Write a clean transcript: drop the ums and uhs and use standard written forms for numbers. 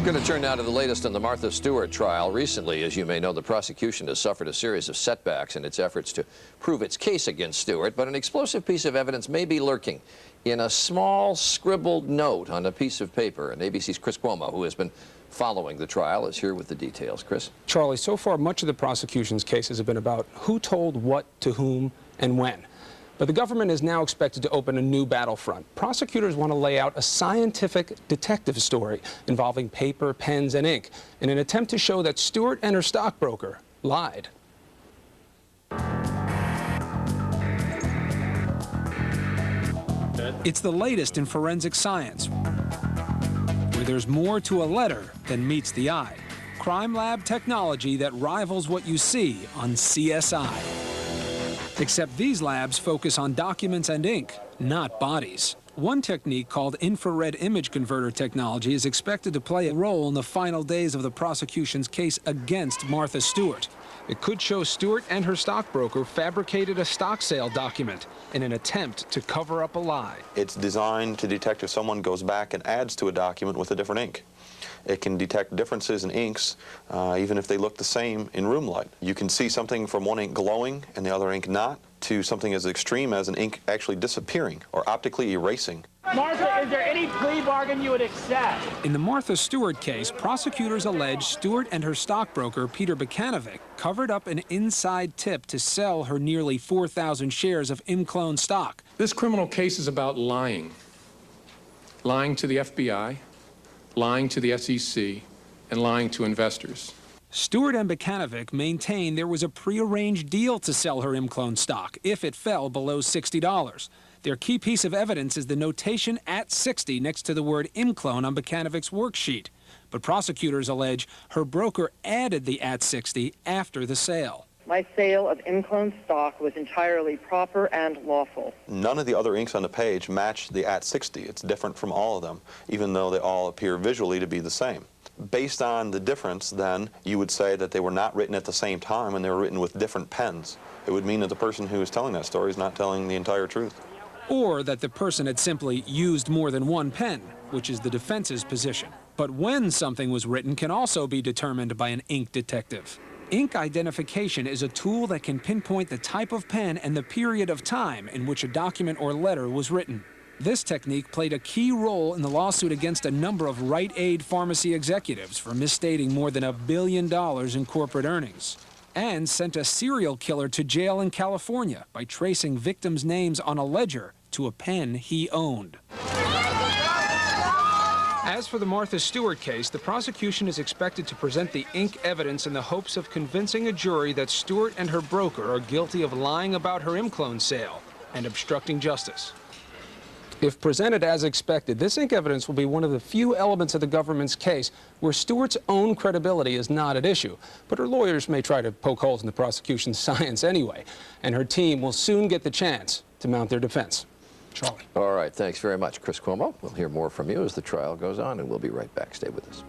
Going to turn now to the latest in the Martha Stewart trial. Recently, as you may know, the prosecution has suffered a series of setbacks in its efforts to prove its case against Stewart, but an explosive piece of evidence may be lurking in a small scribbled note on a piece of paper. And ABC's Chris Cuomo, who has been following the trial, is here with the details. Chris? Charlie, so far much of the prosecution's cases have been about who told what to whom and when. But the government is now expected to open a new battlefront. Prosecutors want to lay out a scientific detective story involving paper, pens, and ink in an attempt to show that Stewart and her stockbroker lied. It's the latest in forensic science, where there's more to a letter than meets the eye. Crime lab technology that rivals what you see on CSI. Except these labs focus on documents and ink, not bodies. One technique called infrared image converter technology is expected to play a role in the final days of the prosecution's case against Martha Stewart. It could show Stewart and her stockbroker fabricated a stock sale document in an attempt to cover up a lie. It's designed to detect if someone goes back and adds to a document with a different ink. It can detect differences in inks, even if they look the same in room light. You can see something from one ink glowing and the other ink not, to something as extreme as an ink actually disappearing or optically erasing. Martha, is there any plea bargain you would accept? In the Martha Stewart case, prosecutors allege Stewart and her stockbroker, Peter Bukanovic, covered up an inside tip to sell her nearly 4,000 shares of ImClone stock. This criminal case is about lying. Lying to the FBI, lying to the SEC, and lying to investors. Stewart and Bukanovic maintain there was a prearranged deal to sell her ImClone stock if it fell below $60. Their key piece of evidence is the notation at 60 next to the word ImClone on Bukanovic's worksheet. But prosecutors allege her broker added the at 60 after the sale. My sale of ImClone stock was entirely proper and lawful. None of the other inks on the page match the at 60. It's different from all of them, even though they all appear visually to be the same. Based on the difference, then, you would say that they were not written at the same time and they were written with different pens. It would mean that the person who is telling that story is not telling the entire truth. Or that the person had simply used more than one pen, which is the defense's position. But when something was written can also be determined by an ink detective. Ink identification is a tool that can pinpoint the type of pen and the period of time in which a document or letter was written. This technique played a key role in the lawsuit against a number of Rite Aid pharmacy executives for misstating more than $1 billion in corporate earnings, and sent a serial killer to jail in California by tracing victims' names on a ledger to a pen he owned. As for the Martha Stewart case, the prosecution is expected to present the ink evidence in the hopes of convincing a jury that Stewart and her broker are guilty of lying about her ImClone sale and obstructing justice. If presented as expected, this ink evidence will be one of the few elements of the government's case where Stewart's own credibility is not at issue. But her lawyers may try to poke holes in the prosecution's science anyway, and her team will soon get the chance to mount their defense. Charlie. All right, thanks very much, Chris Cuomo. We'll hear more from you as the trial goes on, and we'll be right back. Stay with us.